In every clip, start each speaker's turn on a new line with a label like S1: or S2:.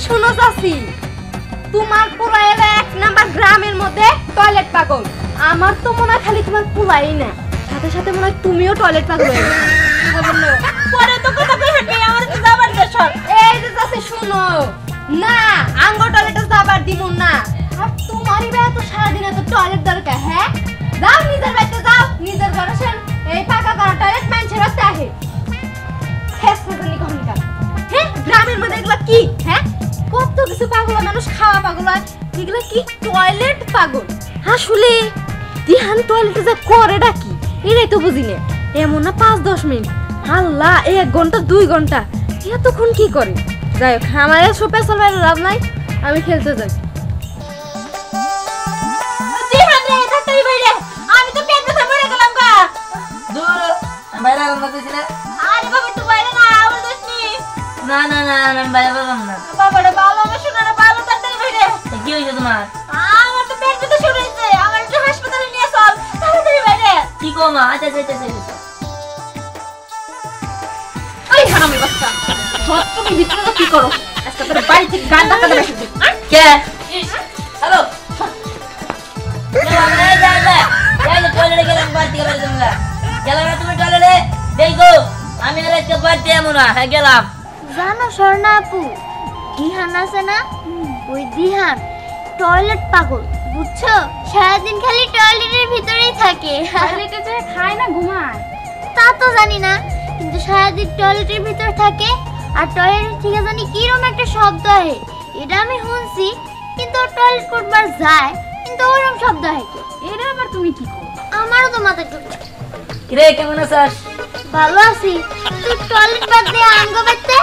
S1: শুনো চাচি, তোমার পোলা এলে এক নাম্বার গ্রামের মধ্যে টয়লেট পাগল। আমার তো মনে হয় খালি তোমার পোলাই না, সাথে সাথে মনে হয় তুমিও টয়লেট পাগল হয়ে গেছো। পরে তো কথা কই হাঁটবে আমার তো যাবার দেশর। এই যে চাচি শুনো না, আঙ্গ টয়লেটে যাবার দিমু না। আর তোমারই বে তো সারা দিন এত টয়লেট দরকার? হ্যাঁ যাও নিজের বাড়িতে যাও, নিজের ঘরে সেন এই পাকা করা টয়লেট মানুষের রাস্তা আহে। হ্যাঁ সাজানি কখনকা হ্যাঁ গ্রামের মধ্যে এগুলা কি? হ্যাঁ কত কিছু পাগল মানুষ খাওয়া পাগল হয়, এগুলা কি টয়লেট পাগল? আসলে দিহান টয়লেটে যা করেটা কি এটাই তো বুঝি না। এমন না 5-10 মিনিট, আল্লাহ 1 ঘন্টা 2 ঘন্টা এতক্ষণ কি করে? যাই হোক আমার এসব পেছাল বাইরে লাভ নাই, আমি খেলতে যাই। আমি তো পেট ব্যথা পড়ে গেলাম গা।
S2: দূর বাইরে রান্না কইছি না।
S1: আরে বাবা তুই বাইরে না আমার দোষ নি।
S2: না না না আমি বাইরে বললাম না।
S1: বাবারে ভালো আমি শোনা না, ভালো তাড়াতাড়ি বাইরে।
S2: কি হইছে তোমার?
S1: আমার তো পেট ব্যথা শুরু হইছে, আমার একটু হাসপাতালে নিয়ে চল তাড়াতাড়ি বাইরে।
S2: কি গো মা? আচ্ছা আচ্ছা আচ্ছা।
S1: ওই হারামি বাচ্চা, তুমি ভিতরে তো কি করো? আজকে তোর বাড়ি থেকে গান ডাকাতে বেশি দিই।
S2: কে? হ্যালো টয়লেটে গেলাম, বাড়ি থেকে বেরোতে গেলাম না। তুমি টয়লেটে দেখো আমি আর আজকে বাড়িতে এমন না। হ্যাঁ গেলাম।
S3: জানো স্বর্ণা আপু, দিহান আছে না, ওই দিহান টয়লেট পাগল বুঝছো? সারাদিন খালি টয়লেটের ভিতরেই থাকে।
S1: টয়লেটে যে খায় না ঘুমায়
S3: তা তো জানি না, কিন্তু সারাদিন টয়লেটের ভিতর থাকে। আর টয়লেট থেকে জানি কিরকম একটা শব্দ হয়, এটা আমি শুনছি। কিন্তু টয়লেট করবার যায় কিন্তু ওরকম শব্দ হয় কি?
S1: এটা আবার তুমি কি করো?
S3: আমারও তো মাথা ঢুকছে।
S2: কিরে কেমন আছিস?
S3: ভালো আছি। তুই টয়লেট বাদ দিয়ে আঙ্গ বাড়তে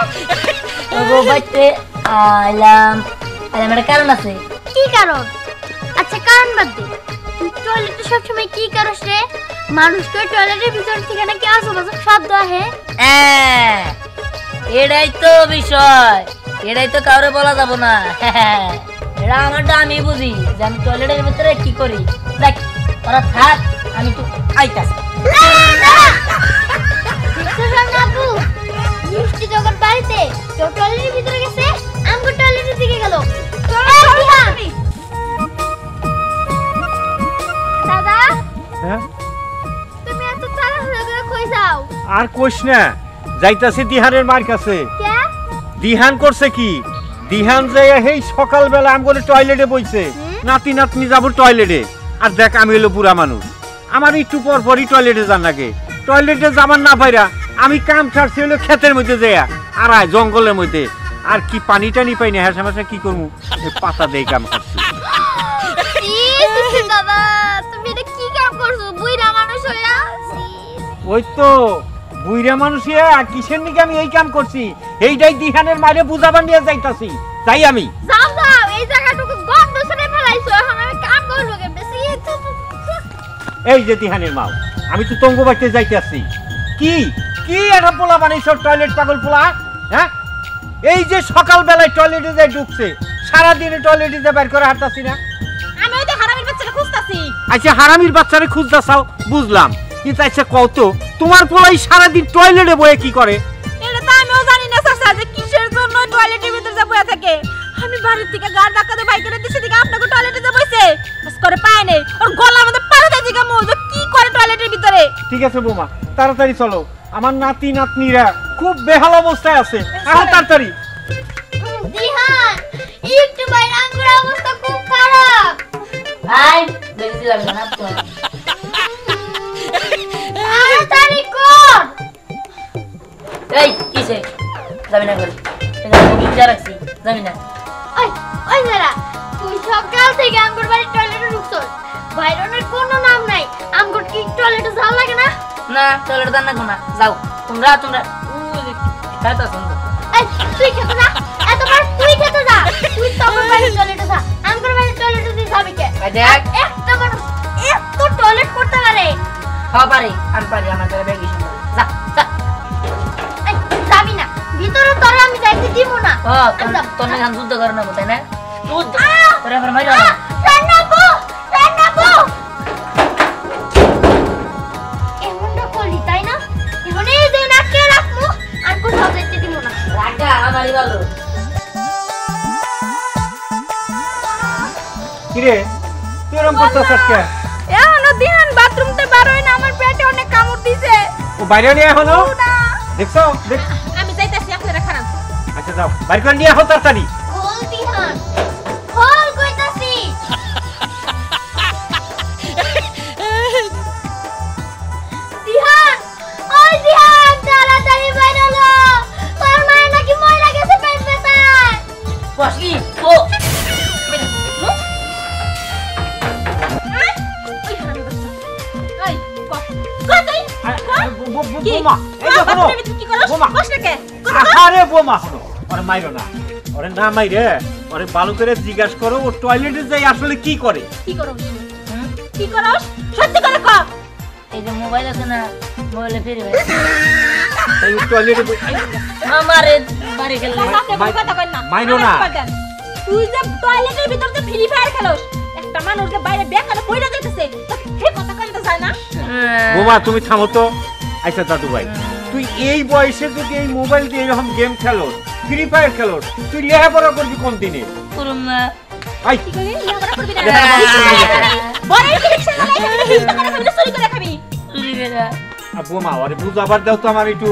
S2: ওগো বাড়িতে আইলাম। একটা কারণ আছে।
S3: কি কারণ? আচ্ছা কারণ বাদ দে, তুই টয়লেটে সবসময় কি করস রে? মানুষকে টয়লেটের ভিতর থেকে নাকি আশেপাশে শব্দ আহে।
S2: এটাই তো বিষয়, এটাই তো কাউরে বলা যাব না। এটা আমারটা আমি বুঝি যে আমি টয়লেটের ভিতরে কি করি। দেখ ওরা থাক, আমি তো আইতাছি।
S3: আপু মিষ্টি যখন বাড়িতে কেউ টয়লেটের ভিতরে গেছে, আমগো টয়লেটের দিকে গেল। দাদা
S4: হ্যাঁ
S3: তুমি এত তাড়াহুড়ো করে কই যাও?
S4: আর কইস না, যাইতাছি দিহানের মার কাছে।
S3: কে?
S4: দিহান করছে কি? দিহান যাই এই সকালবেলা আমগো টয়লেটে বইছে, নাতি নাতনি যাব টয়লেটে। আর দেখ আমি হলো বুড়া মানুষ, আমার একটু পর পরই টয়লেটে যান লাগে। টয়লেটে যাবার না পাইরা আমি কাম ছাড়ছি হলো ক্ষেতের মধ্যে যাইয়া আর জঙ্গলের মধ্যে। আর কি পানি টানি পাই না, হ্যাঁ সমস্যা কি করবো, পাতা দিয়ে কাম করছি।
S3: দাদা তুমি এটা কি কাম করছো? বুইড়া মানুষ হইয়া।
S4: ওই তো বুইরা মানুষ আর কিসের নিকে আমি এই কাম করছি, এইটাই দিহানের মারে বুঝাবার নিয়ে যাইতাছি। তাই আমি
S3: যাও যাও, এই জায়গাটুকু গন্ধ ছড়ে ফেলাইছো, এখন আমি কাম করব কেমনে?
S4: এই যে দিহানের মাও, আমি তো তঙ্গ বাড়িতে যাইতেছি। কি কি একটা পোলা বানাইছ, টয়লেট পাগল পোলা। হ্যাঁ এই যে সকাল বেলায় টয়লেটে যাই ঢুকছে, সারাদিনে টয়লেটে যা বের করে হাঁটতাছি না।
S1: আমি ওই তো হারামির বাচ্চাটা খুঁজতাছি।
S4: আচ্ছা হারামির বাচ্চারে খুঁজতাছাও বুঝলাম, কিন্তু আচ্ছা কত তোমার পোলাই সারাদিন টয়লেটে বয়ে কি করে?
S1: এটা তো আমিও জানি না চাচা যে কিসের জন্য টয়লেটের ভিতরে যা বয়া থাকে। আমি বাড়ির থেকে গাড় ধাক্কাতে বাইক করে দিছি, দিকে আপনাকে টয়লেটে যা বইছে আজ করে পায় নেই, ওর গলা আমাদের পাড়াতে দিকে মজা কি করে টয়লেটের ভিতরে।
S4: ঠিক আছে বৌমা, তাড়াতাড়ি চলো, আমার নাতি নাতনিরা খুব বেহাল অবস্থায় আছে। এখন তাড়াতাড়ি।
S3: দিহান একটু বাইরে, আঙ্গুর অবস্থা খুব খারাপ।
S2: আই দেখছিলাম না তো।
S3: তাড়াতাড়ি কর।
S2: এই কিসে যাবি না বলি, এটা আমি যা রাখছি যাবি না।
S3: ওই ওই যারা, তুই সকাল থেকে আঙ্গুর বাড়ির টয়লেটে ঢুকছস, বাইরনের কোনো নাম নাই। আঙ্গুর কি টয়লেটে যাওয়া লাগে না?
S2: না টয়লেট দান না কোনা যাও তোমরা তোমরা খাইতা শুনছো।
S3: এই তুই খেতে যা, এতবার তুই খেতে যা। তুই তো আমার বাড়ির টয়লেটে যা, আঙ্গুর বাড়ির টয়লেটে তুই যাবি কে?
S2: দেখ
S3: একটা মানুষ এত টয়লেট করতে পারে?
S2: হ্যাঁ পারি, আমি পারি, আমার কাছে ব্যাগ ইস্যু যা যা।
S3: এই যাবি না ভিতরে, তোরে আমি যাইতে দিব না।
S2: ও তোর না যুদ্ধ করে না তাই না? যুদ্ধ তোরে আবার মাইরা
S3: রান্নাবো রান্নাবো এমনটা করলি তাই না? এখন এই যে নাকে রাখমু, আর কোথাও যাইতে দিব না।
S2: রাগা আমারই ভালো।
S4: কিরে তুই এরকম করতেছিস কে?
S1: এখনো দিহান বাথরুম তে বার হয় না, আমার পেটে অনেক কামড় দিছে।
S4: ও বাইরে নিয়ে এখনো দেখছো দেখ।
S1: আমি যাইতাছি, আপনারা খারাপ।
S4: আচ্ছা যাও বাইরে করে নিয়ে আহ তাড়াতাড়ি।
S3: খোল দিহান, খোল কইতাছি। দিহান, ওই দিহান, তাড়াতাড়ি বাইরে হলো। তোর মায়ের নাকি ময়লা গেছে পেট ব্যথায়।
S2: বসি ও
S1: এই
S4: বোমা এই যে শোনো
S1: কি করছ?
S4: বোমা।
S1: বস না কে?
S4: আরে বোমা শোনো ওরে মাইরো না, ওরে না মাইরে ওরে ভালো করে জিজ্ঞাসা করো ও টয়লেটে যাই আসলে কি করে।
S1: কি করছ? কি করছ? সত্যি করে কও।
S2: এই যে মোবাইল আছে না, মোবাইলে ফিরে
S4: এই টয়লেটে
S2: আমারে বাড়ি খেলে
S1: কাকে বল কথা কই না।
S4: মাইরো না।
S1: তুই যে টয়লেটের ভিতর যে ফ্রি ফায়ার খেলোস, একটা মানুষ যে বাইরে বেকারে পড়ে যাইতেছে, তো হে কথা কইতে যায় না?
S4: বোমা তুমি থামো তো। আচ্ছা দাদু ভাই তুই এই বয়সে যদি এই মোবাইল দিয়ে এরকম গেম খেলো, ফ্রি ফায়ার খেলো, তুই লেখাপড়া করবি কোন দিনে?
S2: করুম না।
S4: আই
S1: কি কইলি? লেখাপড়া করবি না?
S4: লেখাপড়া
S1: বড় এই রিকশা চালাই খাবি, হিস্তা করে খাবি না চুরি করে খাবি?
S2: চুরি করে।
S4: বোমা ওরে বুঝাবার দাও তো আমার একটু।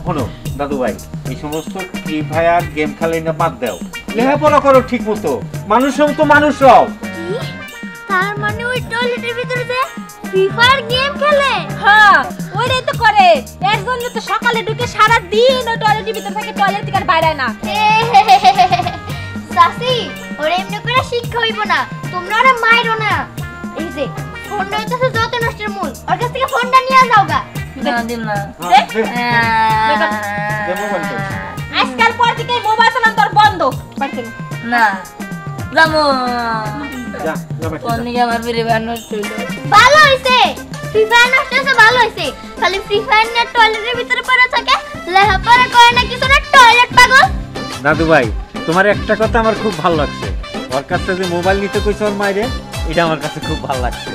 S4: শোনো দাদু ভাই এই সমস্ত ফ্রি ফায়ার গেম খেলে না বাদ দাও, লেখাপড়া করো ঠিক মতো। মানুষ হও তো মানুষ হও।
S3: কি? তার মানে ওই টয়লেটের ভিতরে যে ফ্রি ফায়ার গেম খেলে?
S1: হ্যাঁ, ওইটাই তো করে। এর জন্য তো সকালে ঢুকে সারা দিন ওই টয়লেটের ভিতর থেকে টয়লেট থেকে আর বাইরে আয় না।
S3: সাসি, ওরে এমনি করে শিক্ষা হইব না। তোমরা ওরা মাইরো না। এই যে ফোনটা হইতাছে যত নষ্টের মূল। ওর কাছ থেকে ফোনটা নিয়ে যাও গা।
S2: না দিম না।
S4: হ্যাঁ, দে মোবাইল দে।
S1: আজকাল পর থেকে মোবাইল চালানো তোর বন্ধ। বাড়ি চলো।
S2: না যাবো
S4: যা যা বাড়ি যা।
S2: কোন আমার ফিরে নষ্ট হইলো।
S3: ভালো হইছে, ফ্রি ফায়ার নষ্ট হইছে, ভালো হইছে। খালি ফ্রি ফায়ার নিয়ে টয়লেটের ভিতরে পড়ে থাকে, লেখাপড়া করে না কিছু না, টয়লেট পাগল।
S4: দাদু ভাই তোমার একটা কথা আমার খুব ভালো লাগছে, ওর কাছে যে মোবাইল নিতে কইছ ওর মাইরে, এটা আমার কাছে খুব ভালো লাগছে।